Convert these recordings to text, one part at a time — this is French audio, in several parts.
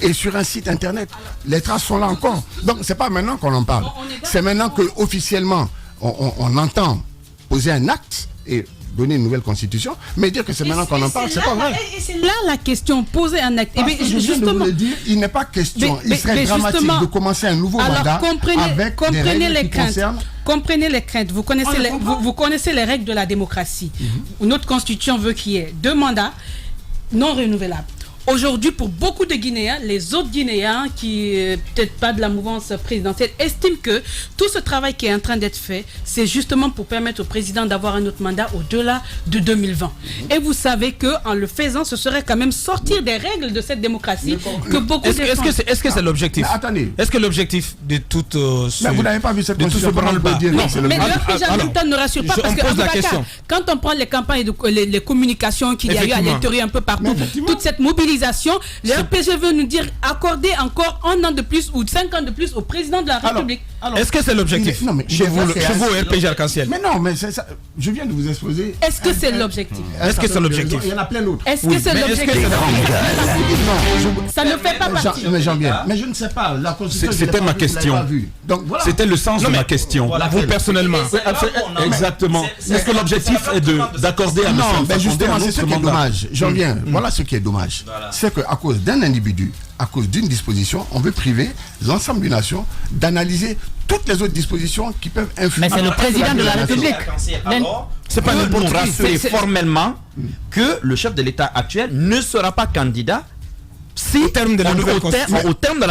Et sur un site internet, les traces sont là encore. Donc c'est pas maintenant qu'on en parle. C'est maintenant que officiellement on entend poser un acte et donner une nouvelle constitution, mais dire que c'est maintenant qu'on en parle, c'est pas vrai. Et c'est là la question, poser un acte. Parce que je viens de vous le dire, il n'est pas question, il serait dramatique de commencer un nouveau mandat avec des règles qui concernent... Comprenez les craintes. Vous connaissez les règles de la démocratie. Notre constitution veut qu'il y ait 2 mandats non renouvelables. Aujourd'hui, pour beaucoup de Guinéens, les autres Guinéens qui, peut-être pas de la mouvance présidentielle, estiment que tout ce travail qui est en train d'être fait, c'est justement pour permettre au président d'avoir un autre mandat au-delà de 2020. Et vous savez qu'en le faisant, ce serait quand même sortir des règles de cette démocratie que beaucoup de... Est-ce que c'est l'objectif? Attendez. Est-ce que l'objectif de tout ce... Mais vous n'avez pas vu cette constitution, mais l'heure ne rassure pas, parce que quand on prend les campagnes, les communications qu'il y a eu à l'intérieur un peu partout, toute cette mobilisation, le RPG veut nous dire accorder encore 1 an de plus ou 5 ans de plus au président de la République. Est-ce que c'est l'objectif chez vous, RPG Arc-en-Ciel? Mais non, mais c'est ça. Je viens de vous exposer. Est-ce que c'est l'objectif? Est-ce que c'est l'objectif? Il y en a plein d'autres. Est-ce que c'est l'objectif? Ça ne fait pas partie. Mais je ne sais pas. La constitution. C'était ma question. C'était le sens de ma question. Vous personnellement. Exactement. Est-ce que l'objectif est d'accorder à M. Non, mais Fakonde justement, un c'est ce autre qui est mandat? dommage. J'en viens. Voilà ce qui est dommage. C'est qu'à cause d'un individu, à cause d'une disposition, on veut priver l'ensemble d'une nation d'analyser toutes les autres dispositions qui peuvent influer. Mais c'est le président de la République. C'est pas pour rassurer formellement que le chef de l'État actuel ne sera pas candidat si au terme de la nouvelle constitution. Au terme de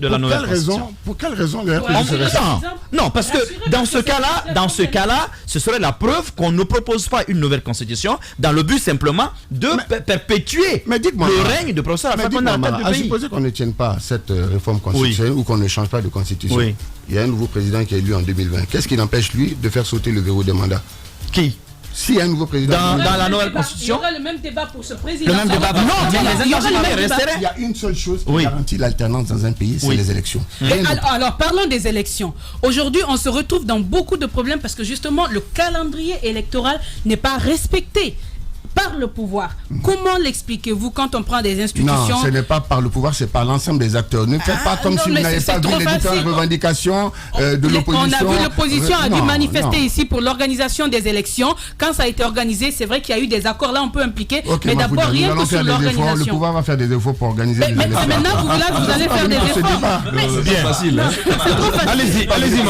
la nouvelle constitution. Pour quelle raison le RPG serait ça? Non, parce que dans ce cas-là, ce serait la preuve qu'on ne propose pas une nouvelle constitution dans le but simplement de perpétuer le règne de professeur Fakonde à la tête du pays. Supposez qu'on ne tienne pas cette réforme constitutionnelle ou qu'on ne change pas de constitution. Oui. Il y a un nouveau président qui est élu en 2020. Qu'est-ce qui l'empêche, lui, de faire sauter le verrou des mandats? Qui? S'il y a un nouveau président dans la nouvelle constitution, il y aura le même débat pour ce président. Le même débat. Non, mais il y a une seule chose qui garantit l'alternance dans un pays, c'est les élections. Alors parlons des élections. Aujourd'hui, on se retrouve dans beaucoup de problèmes parce que justement, le calendrier électoral n'est pas respecté par le pouvoir. Comment l'expliquez-vous quand on prend des institutions? Non, ce n'est pas par le pouvoir, c'est par l'ensemble des acteurs. Ne faites pas comme si vous n'avez pas vu les différentes revendications de l'opposition. On a vu l'opposition a dû manifester ici pour l'organisation des élections. Quand ça a été organisé, c'est vrai qu'il y a eu des accords. Là, on peut impliquer. Mais d'abord, rien que sur l'organisation. Le pouvoir va faire des efforts pour organiser les élections. Mais maintenant, vous allez faire des efforts. C'est facile. Allez-y,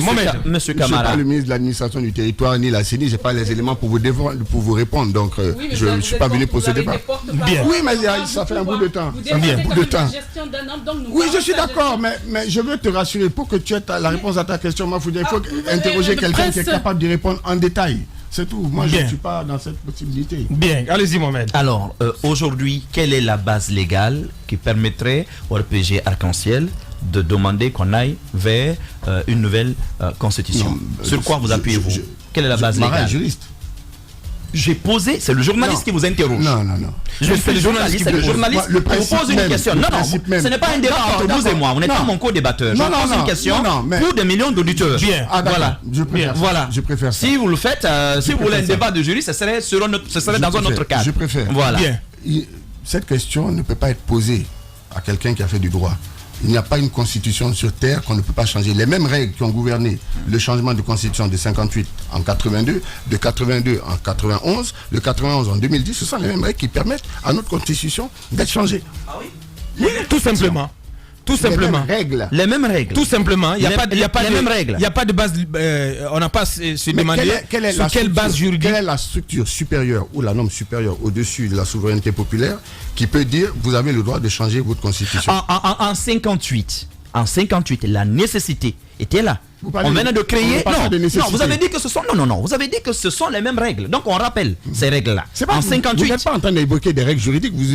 Mohamed. Monsieur Camara. Je ne suis pas le ministre de l'administration du territoire ni la CENI. Je n'ai pas les éléments pour vous répondre, donc je ne suis pas venu pour ce débat. Bien. Oui, mais ça fait un bout de temps. Oui, je suis d'accord, mais je veux te rassurer, pour que tu aies la réponse à ta question, il faut interroger quelqu'un qui est capable d'y répondre en détail. C'est tout. Moi, je ne suis pas dans cette possibilité. Bien, allez-y, Mohamed. Alors, aujourd'hui, quelle est la base légale qui permettrait au RPG Arc-en-Ciel de demander qu'on aille vers une nouvelle constitution? Sur quoi vous appuyez-vous? Quelle est la base légale? Juriste. J'ai posé, c'est le journaliste qui vous interroge. Non. Je suis le journaliste qui vous pose une question. Non, ce n'est pas un débat entre vous et moi. On n'est pas mon co-débatteur. Je pose une question pour des millions d'auditeurs. Bien. Voilà. Je préfère ça. Si vous le faites, si vous voulez un débat de jury, ce serait dans un autre cadre. Je préfère. Voilà. Cette question ne peut pas être posée à quelqu'un qui a fait du droit. Il n'y a pas une constitution sur terre qu'on ne peut pas changer. Les mêmes règles qui ont gouverné le changement de constitution de 58 en 82, de 82 en 91, de 91 en 2010, ce sont les mêmes règles qui permettent à notre constitution d'être changée. Ah oui? Oui, tout simplement. Tout simplement. Les mêmes règles. Tout simplement. Il n'y a pas les mêmes règles. Il n'y a pas de base. On n'a pas se demandé sur quelle base juridique. Quelle est la structure supérieure ou la norme supérieure au-dessus de la souveraineté populaire qui peut dire vous avez le droit de changer votre constitution? En 58, la nécessité était là. On venait de créer. Non, vous avez dit que ce sont. Non. Vous avez dit que ce sont les mêmes règles. Donc on rappelle ces règles-là. En 58. Vous n'êtes pas en train d'évoquer des règles juridiques. Vous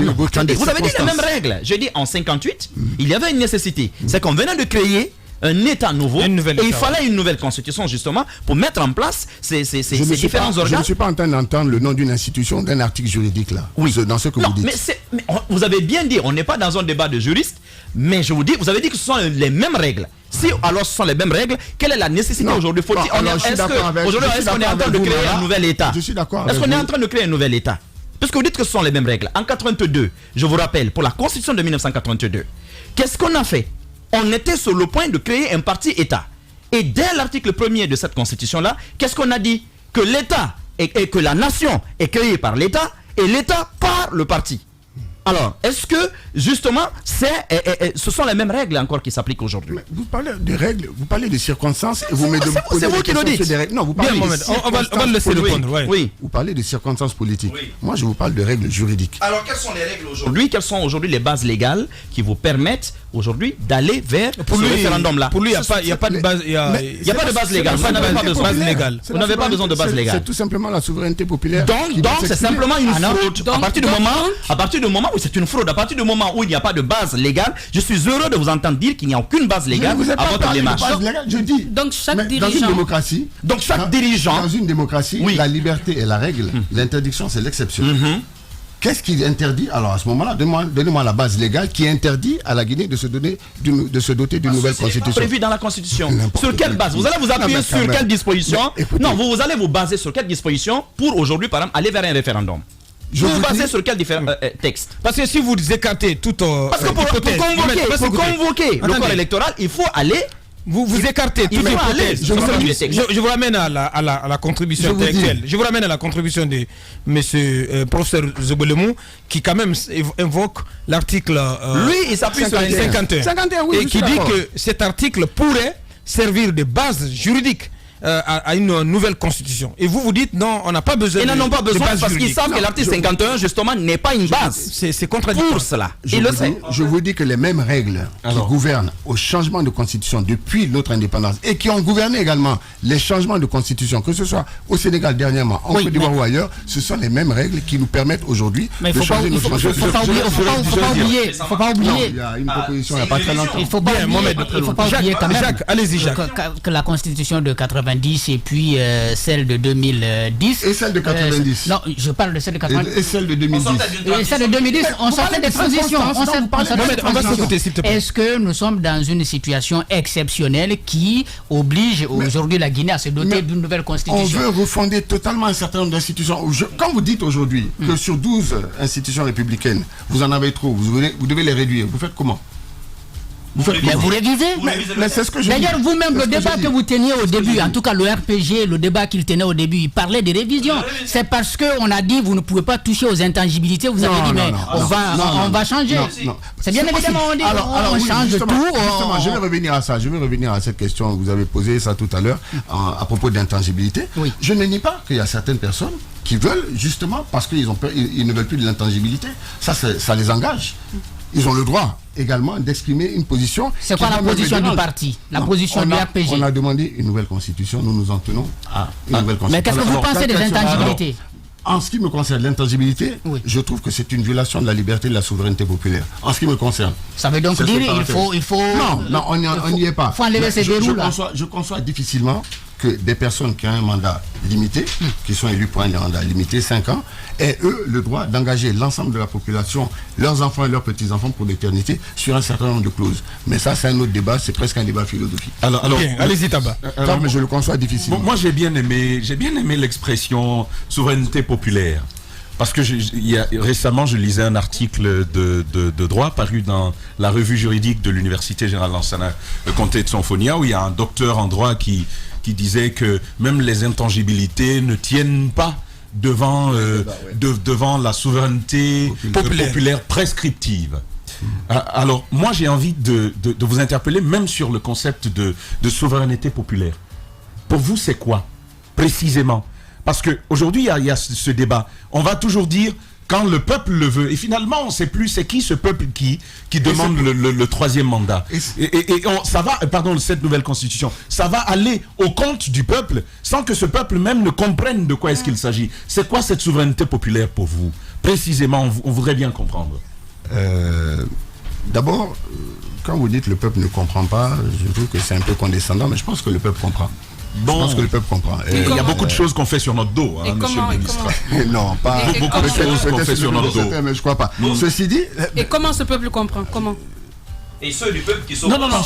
avez dit les mêmes règles. J'ai dit en 58, il y avait une nécessité. C'est qu'on venait de créer un État nouveau et il fallait une nouvelle constitution justement pour mettre en place ces différents organes. Je ne suis pas en train d'entendre le nom d'une institution, d'un article juridique là. Oui. Dans ce que vous dites. Mais vous avez bien dit, on n'est pas dans un débat de juristes, mais je vous dis, vous avez dit que ce sont les mêmes règles. Si alors ce sont les mêmes règles, quelle est la nécessité aujourd'hui? Est-ce qu'on est en train de créer un nouvel État? Je suis d'accord. Est-ce qu'on est en train de créer un nouvel État? Parce que vous dites que ce sont les mêmes règles. En 82, je vous rappelle, pour la Constitution de 1982, qu'est-ce qu'on a fait? On était sur le point de créer un parti-État. Et dès l'article 1er de cette Constitution-là, qu'est-ce qu'on a dit? Que l'État et que la nation est créée par l'État et l'État par le parti. Alors, est-ce que, justement, ce sont les mêmes règles encore qui s'appliquent aujourd'hui? Vous parlez de règles, vous parlez de circonstances et vous me demandez... C'est vous qui le dites. Non, vous parlez on va le laisser répondre. Ouais. Oui. Vous parlez de circonstances politiques. Oui. Moi, je vous parle de règles juridiques. Alors, quelles sont les règles aujourd'hui? Quelles sont aujourd'hui les bases légales qui vous permettent aujourd'hui d'aller vers ce référendum-là? Pour lui, il n'y a pas de base. Il n'y a pas de base légale. Vous n'avez pas besoin de légale. Vous n'avez pas besoin de base légale. C'est tout simplement la souveraineté populaire. Donc c'est simplement une fraude. À partir du moment où c'est une fraude, à partir du moment où il n'y a pas de base légale, je suis heureux de vous entendre dire qu'il n'y a aucune base légale à votre démarche. Je dis. Donc chaque dirigeant. Dans une démocratie. Donc chaque dirigeant. Dans une démocratie, Oui. la liberté est la règle. L'interdiction, c'est l'exception. Qu'est-ce qui interdit? Alors à ce moment-là, donnez-moi la base légale qui interdit à la Guinée de se doter d'une nouvelle constitution. Prévu dans la constitution. N'importe Sur quelle base? Vous allez vous appuyer sur quelle disposition? Non, vous allez vous baser sur quelle disposition pour aujourd'hui, par exemple, aller vers un référendum? Vous vous basez sur quel texte? Parce que si vous écartez toute Parce que pour convoquer le corps électoral, il faut aller. Vous écartez toute hypothèse. Je vous ramène à la contribution intellectuelle. Je vous ramène à la contribution de M. professeur Zobelemou, qui quand même invoque l'article lui, il s'appuie sur 51 oui, et qui dit que cet article pourrait servir de base juridique à une nouvelle constitution. Et vous dites non, on n'a pas besoin. Ils n'en ont pas besoin parce qu'ils savent que l'article 51 justement n'est pas une base. C'est contradictoire. Pour cela. Je vous dis que les mêmes règles qui gouvernent au changement de constitution depuis notre indépendance et qui ont gouverné également les changements de constitution, que ce soit au Sénégal dernièrement, en Côte d'Ivoire ou ailleurs, ce sont les mêmes règles qui nous permettent aujourd'hui de changer notre constitution. Il ne faut pas oublier. Il y a une proposition il n'y a pas très longtemps. Il ne faut pas oublier quand même. Jacques, allez-y Jacques. Que la constitution de 90 et puis celle de 2010. Et celle de 90. Non, je parle de celle de 90. Et celle de 2010. Et celle de 2010, on sortait des transitions. On va s'écouter, s'il te plaît. Est-ce que nous sommes dans une situation exceptionnelle qui oblige aujourd'hui la Guinée à se doter d'une nouvelle constitution? On veut refonder totalement un certain nombre d'institutions. Quand vous dites aujourd'hui que sur 12 institutions républicaines, vous en avez trop, vous devez les réduire, vous faites comment? Vous révisez. Mais c'est ce que je dis. D'ailleurs, vous-même, le débat que vous teniez au début, en tout cas le RPG, le débat qu'il tenait au début, il parlait des révisions. C'est parce qu'on a dit vous ne pouvez pas toucher aux intangibilités. Vous avez dit mais on va changer. C'est bien évidemment, on dit on change tout. Justement, je vais revenir à ça. Je vais revenir à cette question que vous avez posée ça tout à l'heure à propos d'intangibilité. Oui. Je ne nie pas qu'il y a certaines personnes qui veulent justement parce qu'ils ont peur, ils ne veulent plus de l'intangibilité. Ça les engage. Ils ont le droit également d'exprimer une position. C'est quoi la position du parti? La position du RPG? On a demandé une nouvelle constitution, nous nous en tenons à une nouvelle constitution. Mais qu'est-ce que vous pensez des intangibilités? En ce qui me concerne, l'intangibilité, je trouve que c'est une violation de la liberté et de la souveraineté populaire. En ce qui me concerne. Ça veut donc dire il faut... Non, on n'y est pas. Il faut enlever ces verrous là. Je conçois difficilement que des personnes qui ont un mandat limité, qui sont élus pour un mandat limité, 5 ans, aient eux le droit d'engager l'ensemble de la population, leurs enfants et leurs petits-enfants pour l'éternité sur un certain nombre de clauses. Mais ça, c'est un autre débat, c'est presque un débat philosophique. Alors allez-y Taba. Mais je le conçois difficilement. Moi, j'ai bien aimé l'expression souveraineté populaire. Parce que récemment, je lisais un article de droit paru dans la revue juridique de l'Université Générale Lansana Comté de Sonfonia, où il y a un docteur en droit qui disait que même les intangibilités ne tiennent pas devant la souveraineté populaire prescriptive. Alors, moi, j'ai envie de vous interpeller même sur le concept de souveraineté populaire. Pour vous, c'est quoi, précisément? Parce qu'aujourd'hui, il y a ce débat. On va toujours dire quand le peuple le veut. Et finalement, on ne sait plus c'est qui ce peuple qui demande le troisième mandat. Et ça va, pardon, cette nouvelle constitution, ça va aller au compte du peuple sans que ce peuple même ne comprenne de quoi est-ce qu'il s'agit. C'est quoi cette souveraineté populaire pour vous? Précisément, on voudrait bien comprendre. D'abord, quand vous dites le peuple ne comprend pas, je trouve que c'est un peu condescendant, mais je pense que le peuple comprend. Bon. Je pense que le peuple comprend. Il y a beaucoup de choses qu'on fait sur notre dos, hein, monsieur le ministre. Non, pas beaucoup de choses qu'on fait sur notre dos. Mais je crois pas. Ceci dit... Et comment ce peuple comprend? Comment? Et ceux du peuple qui sont... Revenons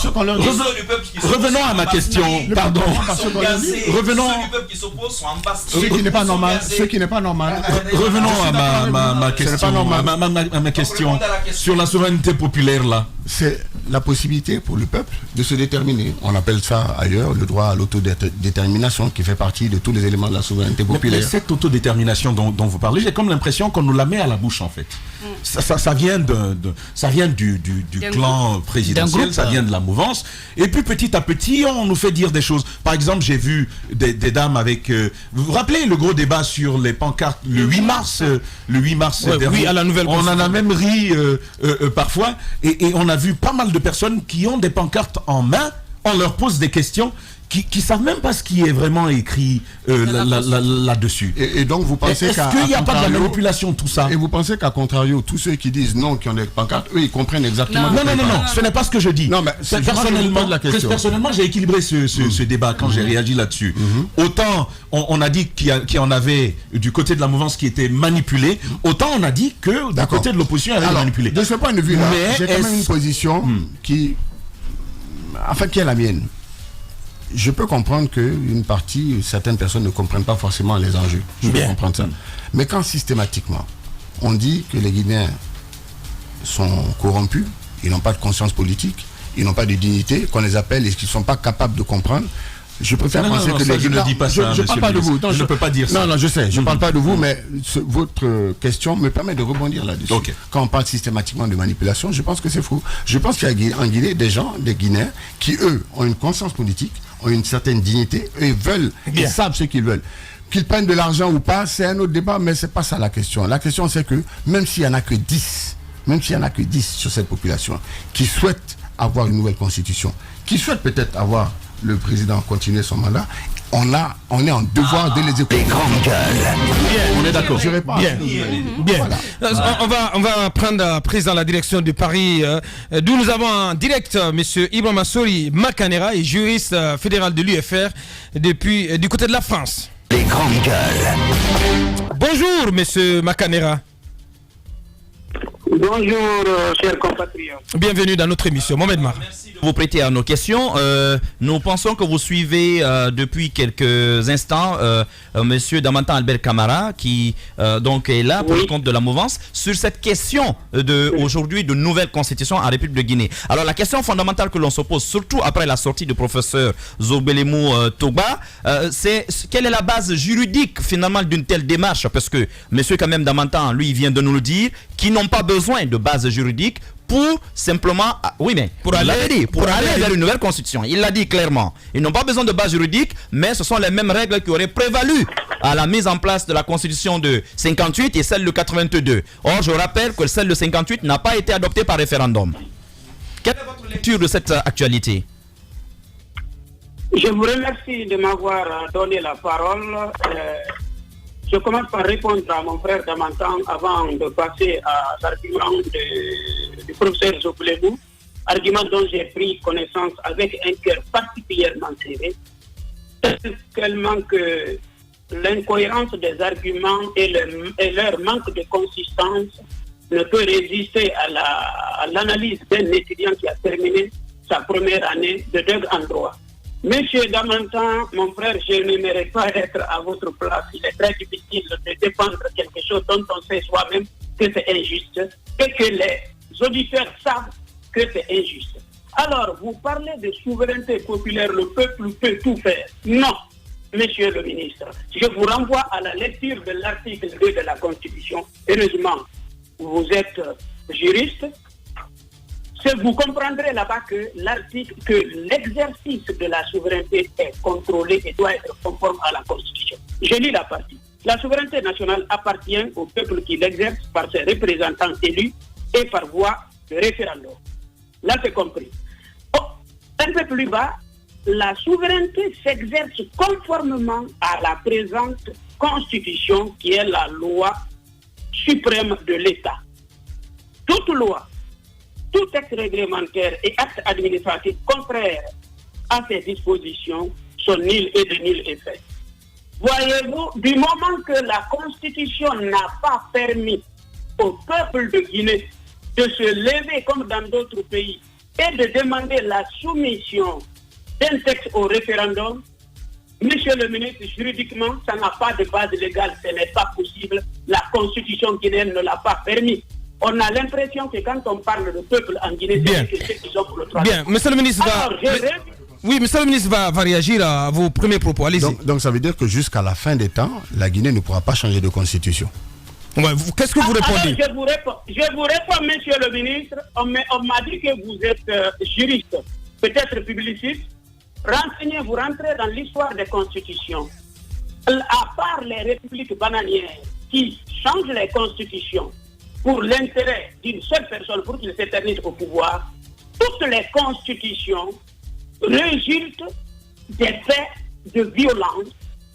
à ma question. Pardon. Revenons... Ceux du peuple qui s'opposent sont embastés. Ce qui n'est pas normal. Revenons à ma question. Sur la souveraineté populaire, là. C'est la possibilité pour le peuple de se déterminer. On appelle ça ailleurs le droit à l'autodétermination qui fait partie de tous les éléments de la souveraineté populaire. Mais cette autodétermination dont vous parlez, j'ai comme l'impression qu'on nous la met à la bouche en fait. Ça vient du clan présidentiel, ça vient de la mouvance. Et puis petit à petit, on nous fait dire des choses. Par exemple, j'ai vu des dames avec... vous vous rappelez le gros débat sur les pancartes le 8 mars dernier. Oui, à la nouvelle on en a même ri parfois. Et on a vu pas mal de personnes qui ont des pancartes en main. On leur pose des questions qui savent même pas ce qui est vraiment écrit là-dessus. Et donc vous pensez est-ce qu'il n'y a pas de la manipulation tout ça? Et vous pensez qu'à contrario, tous ceux qui disent non, qui ont des pancartes, eux ils comprennent exactement. Non, ce n'est pas ce que je dis. Non, mais personnellement, j'ai équilibré ce débat quand j'ai réagi là-dessus. Autant on a dit qu'il y en avait du côté de la mouvance qui était manipulé, autant on a dit que du côté de l'opposition il y avait manipulé. De ce point de vue-là, j'ai quand même une position qui est la mienne. Je peux comprendre certaines personnes ne comprennent pas forcément les enjeux. Je peux comprendre ça. Mais quand systématiquement, on dit que les Guinéens sont corrompus, ils n'ont pas de conscience politique, ils n'ont pas de dignité, qu'on les appelle et qu'ils ne sont pas capables de comprendre, je préfère penser que les Guinéens... Je ne parle pas de vous. Je ne peux pas dire ça. Non, je sais, je ne parle pas de vous, mais votre question me permet de rebondir là-dessus. Okay. Quand on parle systématiquement de manipulation, je pense que c'est faux. Je pense qu'il y a en Guinée des Guinéens, qui, eux, ont une conscience politique, ont une certaine dignité, eux, ils savent ce qu'ils veulent. Qu'ils prennent de l'argent ou pas, c'est un autre débat, mais c'est pas ça la question. La question, c'est que même s'il n'y en a que 10, sur cette population, qui souhaitent avoir une nouvelle constitution, qui souhaitent peut-être avoir le président continuer son mandat, on est en devoir de les écouter. Les grandes gueules. On est d'accord. Bien. Voilà. On va prendre à présent la direction de Paris, d'où nous avons en direct M. Ibrahima Sori Makanera, juriste fédéral de l'UFR depuis du côté de la France. Les grandes gueules. Bonjour M. Makanera. Bonjour, chers compatriotes. Bienvenue dans notre émission. Mohamed Mar. Merci de vous prêter à nos questions. Nous pensons que vous suivez depuis quelques instants Monsieur Damantan Albert Camara, qui donc est là pour le compte de la mouvance, sur cette question aujourd'hui de nouvelle constitution en République de Guinée. Alors la question fondamentale que l'on se pose, surtout après la sortie du professeur Zogbelemou Togba, c'est quelle est la base juridique finalement d'une telle démarche? Parce que Monsieur quand même Damantan, lui, vient de nous le dire, qui n'ont pas besoin de base juridique pour simplement, pour aller vers une nouvelle constitution. Il l'a dit clairement. Ils n'ont pas besoin de base juridique, mais ce sont les mêmes règles qui auraient prévalu à la mise en place de la constitution de 58 et celle de 82. Or, je rappelle que celle de 58 n'a pas été adoptée par référendum. Quelle est votre lecture de cette actualité? Je vous remercie de m'avoir donné la parole. Je commence par répondre à mon frère Damantan avant de passer à l'argument du professeur Zogbelemou, argument dont j'ai pris connaissance avec un cœur particulièrement serré, tellement que l'incohérence des arguments et leur manque de consistance ne peut résister à l'analyse d'un étudiant qui a terminé sa première année de degré en droit. Monsieur Damantan, mon frère, je n'aimerais pas être à votre place. Il est très difficile de défendre quelque chose dont on sait soi-même que c'est injuste et que les auditeurs savent que c'est injuste. Alors, vous parlez de souveraineté populaire, le peuple peut tout faire. Non, monsieur le ministre. Je vous renvoie à la lecture de l'article 2 de la Constitution. Heureusement, vous êtes juriste. Vous comprendrez là-bas que l'exercice de la souveraineté est contrôlé et doit être conforme à la Constitution. Je lis la partie. La souveraineté nationale appartient au peuple qui l'exerce par ses représentants élus et par voie de référendum. Là, c'est compris. Un peu plus bas, la souveraineté s'exerce conformément à la présente Constitution qui est la loi suprême de l'État. Toute loi, tout texte réglementaire et acte administratif contraire à ces dispositions sont nuls et de nul effet. Voyez-vous, du moment que la Constitution n'a pas permis au peuple de Guinée de se lever comme dans d'autres pays et de demander la soumission d'un texte au référendum, monsieur le ministre, juridiquement, ça n'a pas de base légale, ce n'est pas possible. La constitution guinéenne ne l'a pas permis. On a l'impression que quand on parle de peuple en Guinée, c'est que ceux qui sont pour le droit. Bien, monsieur le ministre Oui, monsieur le ministre va réagir à vos premiers propos. Allez-y. Donc ça veut dire que jusqu'à la fin des temps, la Guinée ne pourra pas changer de constitution. Ouais, qu'est-ce que vous répondez? Je vous réponds, monsieur le ministre. On m'a dit que vous êtes juriste, peut-être publiciste. Renseignez-vous, rentrez dans l'histoire des constitutions. À part les républiques bananières qui changent les constitutions pour l'intérêt d'une seule personne, pour qu'il s'éternise au pouvoir, toutes les constitutions résultent des faits de violence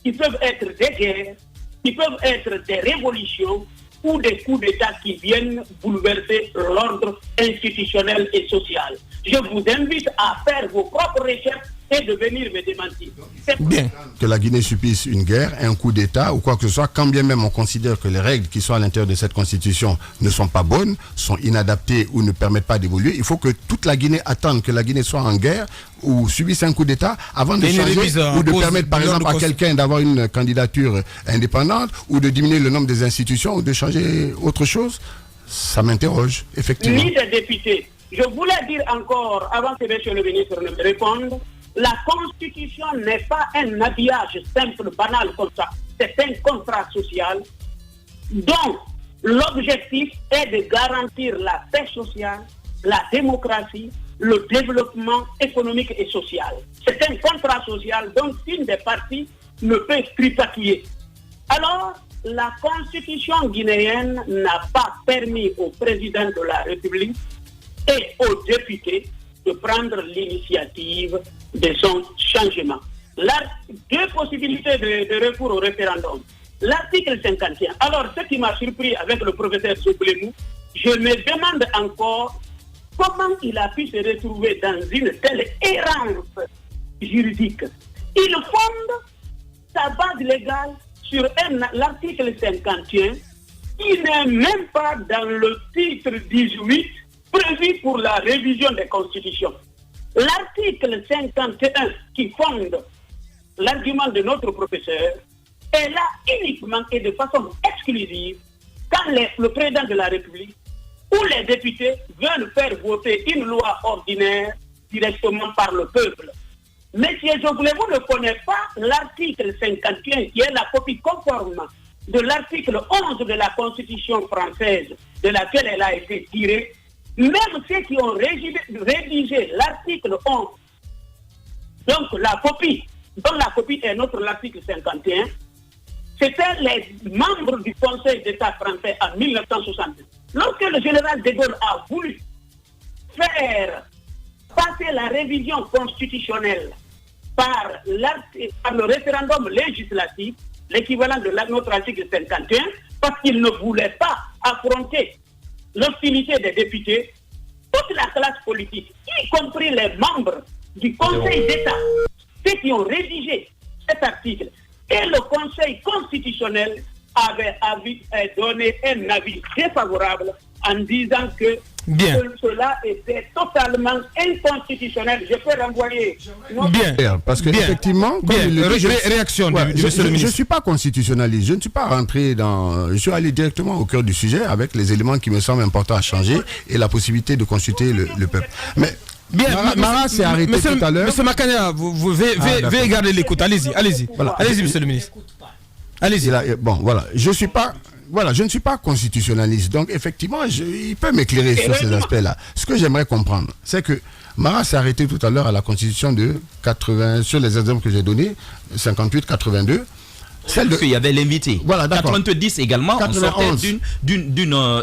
qui peuvent être des guerres, qui peuvent être des révolutions ou des coups d'État qui viennent bouleverser l'ordre institutionnel et social. Je vous invite à faire vos propres recherches et de venir me démentir. Bien. Que la Guinée subisse une guerre, un coup d'État ou quoi que ce soit, quand bien même on considère que les règles qui sont à l'intérieur de cette constitution ne sont pas bonnes, sont inadaptées ou ne permettent pas d'évoluer, il faut que toute la Guinée attende que la Guinée soit en guerre ou subisse un coup d'État avant de changer ou de permettre par exemple à quelqu'un d'avoir une candidature indépendante ou de diminuer le nombre des institutions ou de changer autre chose. Ça m'interroge, effectivement. Ni des députés. Je voulais dire encore, avant que monsieur le ministre ne me réponde, la Constitution n'est pas un habillage simple, banal comme ça. C'est un contrat social dont l'objectif est de garantir la paix sociale, la démocratie, le développement économique et social. C'est un contrat social dont une des parties ne peut tripatouiller. Alors, la Constitution guinéenne n'a pas permis au président de la République et aux députés de prendre l'initiative de son changement. Deux possibilités de recours au référendum. L'article 51. Alors, ce qui m'a surpris avec le professeur Zoblemou, je me demande encore comment il a pu se retrouver dans une telle errance juridique. Il fonde sa base légale sur l'article 51 qui n'est même pas dans le titre 18 prévu pour la révision des constitutions. L'article 51 qui fonde l'argument de notre professeur est là uniquement et de façon exclusive quand le président de la République ou les députés veulent faire voter une loi ordinaire directement par le peuple. Monsieur Joglevou ne connaît pas l'article 51 qui est la copie conforme de l'article 11 de la Constitution française de laquelle elle a été tirée. Même ceux qui ont rédigé l'article 11, donc la copie, dont la copie est notre l'article 51, c'était les membres du Conseil d'État français en 1960. Lorsque le général de Gaulle a voulu faire passer la révision constitutionnelle par le référendum législatif, l'équivalent de notre article 51, parce qu'il ne voulait pas affronter l'hostilité des députés, toute la classe politique, y compris les membres du Conseil d'État, ceux qui ont rédigé cet article, et le Conseil constitutionnel avait donné un avis défavorable en disant que cela était totalement inconstitutionnel. Je peux renvoyer... Bien, parce que effectivement... Réaction du monsieur le ministre. Je ne suis pas constitutionnaliste, je ne suis pas rentré dans... Je suis allé directement au cœur du sujet avec les éléments qui me semblent importants à changer et la possibilité de consulter le peuple. Mais... Bien, Mara s'est arrêté tout à l'heure. Monsieur Makania, vous veuillez garder l'écoute. Allez-y. Voilà. Allez-y, monsieur le ministre. Allez-y. Bon, voilà. Je ne suis pas constitutionnaliste. Donc, effectivement, il peut m'éclairer sur ces aspects-là. Ce que j'aimerais comprendre, c'est que Mara s'est arrêté tout à l'heure à la constitution de 80, sur les exemples que j'ai donnés, 58, 82. Il y avait l'invité. Voilà, 90 également, 91. On sortait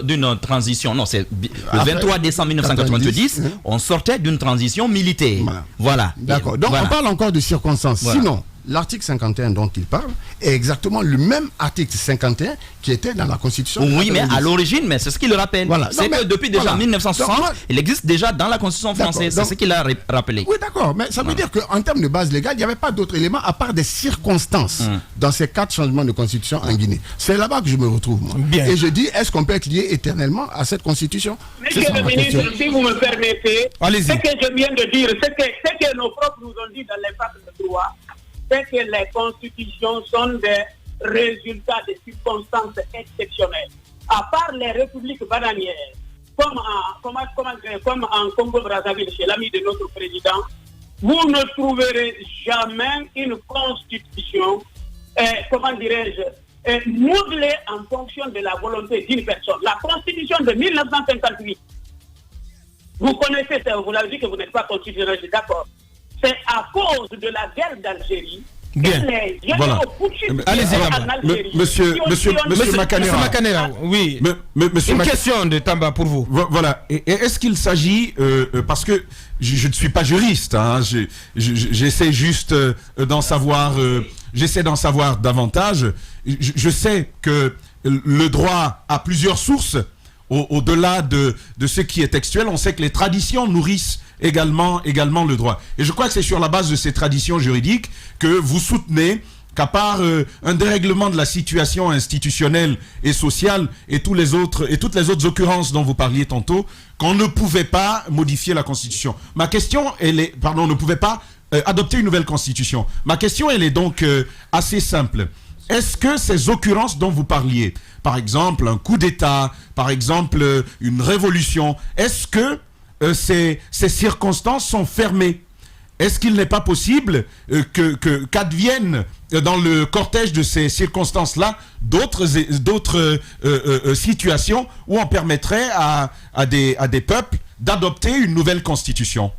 d'une transition. Non, c'est le 23 décembre 1990, on sortait d'une transition militaire. Voilà. D'accord. Donc on parle encore de circonstances. Voilà. Sinon, l'article 51 dont il parle est exactement le même article 51 qui était dans la Constitution. Oui, mais à l'origine, mais c'est ce qu'il le rappelle. Voilà. C'est que depuis déjà 1960, il existe déjà dans la Constitution française. C'est ce qu'il a rappelé. Oui, d'accord. Mais ça veut dire qu'en termes de base légale, il n'y avait pas d'autres éléments à part des circonstances dans ces 4 changements de Constitution en Guinée. C'est là-bas que je me retrouve, moi. Bien. Et je dis, est-ce qu'on peut être lié éternellement à cette Constitution? Monsieur le ministre, si vous me permettez, ce que je viens de dire, ce que nos profs nous ont dit dans l'impact de droit, c'est que les constitutions sont des résultats de circonstances exceptionnelles. À part les républiques bananières, comme en Congo-Brazzaville, chez l'ami de notre président, vous ne trouverez jamais une constitution, modelée en fonction de la volonté d'une personne. La constitution de 1958, vous connaissez ça, vous l'avez dit que vous n'êtes pas constitutionnel, d'accord. C'est à cause de la guerre d'Algérie que les généraux putschistes en Algérie... Monsieur Makanera, oui. Une question de Tamba pour vous. Voilà. Et est-ce qu'il s'agit, parce que je ne suis pas juriste, hein, j'essaie juste d'en savoir, j'essaie d'en savoir davantage. Je sais que le droit a plusieurs sources. Au-delà de ce qui est textuel, on sait que les traditions nourrissent également le droit. Et je crois que c'est sur la base de ces traditions juridiques que vous soutenez qu'à part un dérèglement de la situation institutionnelle et sociale et toutes les autres occurrences dont vous parliez tantôt, qu'on ne pouvait pas modifier la Constitution. Ma question, on ne pouvait pas adopter une nouvelle Constitution. Ma question, elle est donc assez simple. Est-ce que ces occurrences dont vous parliez, par exemple un coup d'État, par exemple une révolution, est-ce que ces circonstances sont fermées? Est-ce qu'il n'est pas possible qu'adviennent dans le cortège de ces circonstances-là d'autres situations où on permettrait à des peuples d'adopter une nouvelle constitution?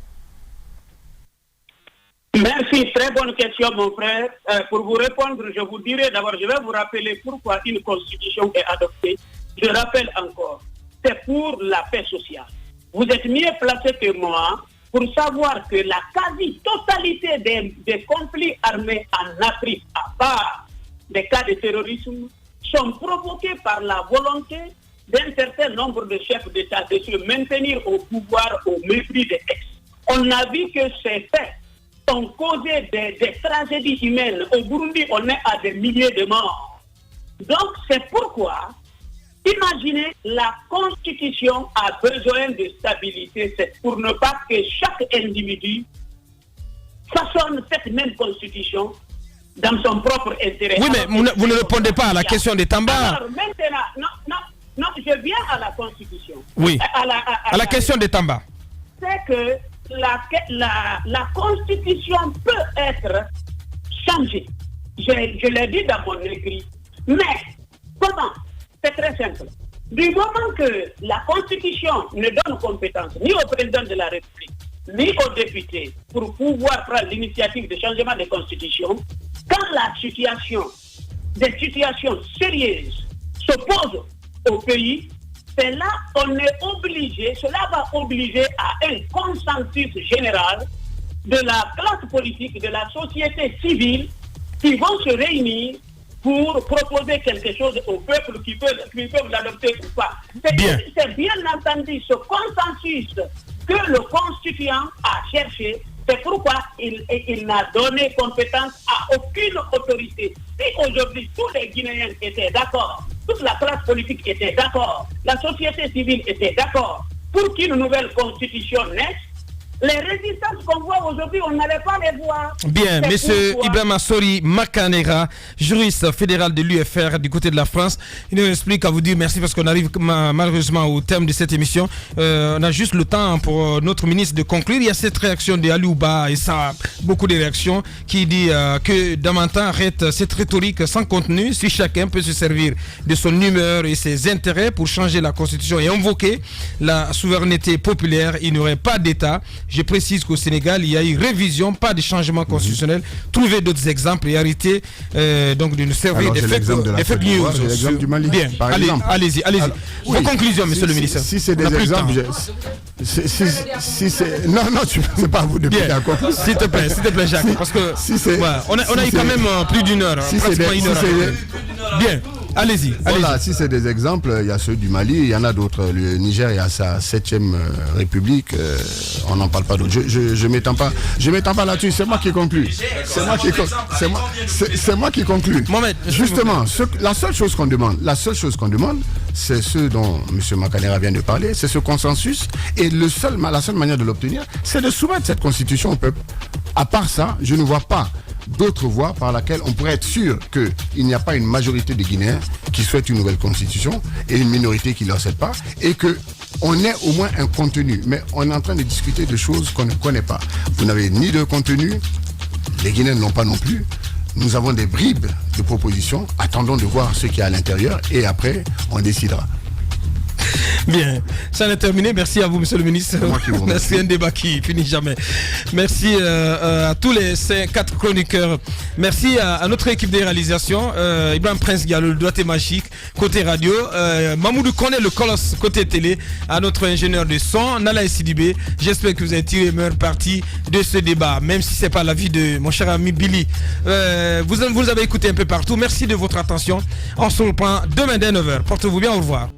Merci, très bonne question mon frère. Pour vous répondre, je vous dirai d'abord, je vais vous rappeler pourquoi une constitution est adoptée. Je rappelle encore, c'est pour la paix sociale. Vous êtes mieux placé que moi pour savoir que la quasi-totalité des conflits armés en Afrique, à part des cas de terrorisme, sont provoqués par la volonté d'un certain nombre de chefs d'État de se maintenir au pouvoir au mépris des textes. On a vu que ces faits ont causé des tragédies humaines. Au Burundi, on est à des milliers de morts. Donc, c'est pourquoi, imaginez, la Constitution a besoin de stabilité. C'est pour ne pas que chaque individu façonne cette même Constitution dans son propre intérêt. Oui, mais vous ne répondez pas à la question de Tamba. Alors, maintenant, non, je viens à la Constitution. Oui, à la question de Tamba. C'est que la Constitution peut être changée. Je l'ai dit dans mon écrit. Mais comment? C'est très simple. Du moment que la Constitution ne donne compétence ni au président de la République, ni aux députés pour pouvoir prendre l'initiative de changement de Constitution, quand des situations sérieuses se posent au pays, cela va obliger à un consensus général de la classe politique, de la société civile, qui vont se réunir pour proposer quelque chose au peuple qui peuvent l'adopter ou pas. C'est bien entendu ce consensus que le constituant a cherché. C'est pourquoi il n'a donné compétence à aucune autorité. Si aujourd'hui tous les Guinéens étaient d'accord, toute la classe politique était d'accord, la société civile était d'accord pour qu'une nouvelle constitution naisse, les résistances qu'on voit aujourd'hui, on n'allait pas les voir. Bien, monsieur Ibrahim Assori Makanera, juriste fédéral de l'UFR du côté de la France, il nous explique à vous dire merci parce qu'on arrive malheureusement au terme de cette émission. On a juste le temps pour notre ministre de conclure. Il y a cette réaction de Alouba et ça, beaucoup de réactions qui dit que Damantin arrête cette rhétorique sans contenu. Si chacun peut se servir de son humeur et ses intérêts pour changer la constitution et invoquer la souveraineté populaire, il n'y aurait pas d'État Je précise qu'au Sénégal, il y a eu révision, pas de changement constitutionnel. Trouvez d'autres exemples et arrêtez donc de nous servir des fake news. L'exemple du Mali. Bien, allez-y. Vos conclusions, monsieur le ministre. Si c'est des exemples... Non, c'est pas à vous de péter à quoi. S'il te plaît, Jacques. Parce que on a eu quand même plus d'une heure. Pratiquement une heure. Bien. Allez-y. Voilà, si c'est des exemples, il y a ceux du Mali, il y en a d'autres. Le Niger est à sa 7e république, on n'en parle pas d'autres. Je m'étends pas là-dessus, c'est moi qui conclue. C'est moi qui conclue. Justement, la seule chose qu'on demande, c'est ce dont M. Makanera vient de parler, c'est ce consensus. Et la seule manière de l'obtenir, c'est de soumettre cette constitution au peuple. À part ça, je ne vois pas d'autres voies par laquelle on pourrait être sûr qu'il n'y a pas une majorité de Guinéens qui souhaitent une nouvelle constitution et une minorité qui ne la souhaite pas, et qu'on ait au moins un contenu. Mais on est en train de discuter de choses qu'on ne connaît pas. Vous n'avez ni de contenu, les Guinéens n'ont pas non plus. Nous avons des bribes de propositions. Attendons de voir ce qu'il y a à l'intérieur et après, on décidera. Bien, ça est terminé. Merci à vous, monsieur le ministre. C'est un débat qui finit jamais. Merci à tous les 4 chroniqueurs. Merci à notre équipe de réalisation. Ibrahim Prince Diallo, le doigté magique, côté radio. Mamoudou Kone, le colosse, côté télé. À notre ingénieur de son, Nala Sidibé. J'espère que vous avez tiré meilleure partie de ce débat, même si c'est pas l'avis de mon cher ami Billy. Vous avez écouté un peu partout. Merci de votre attention. On se reprend demain dès 9h. Portez-vous bien, au revoir.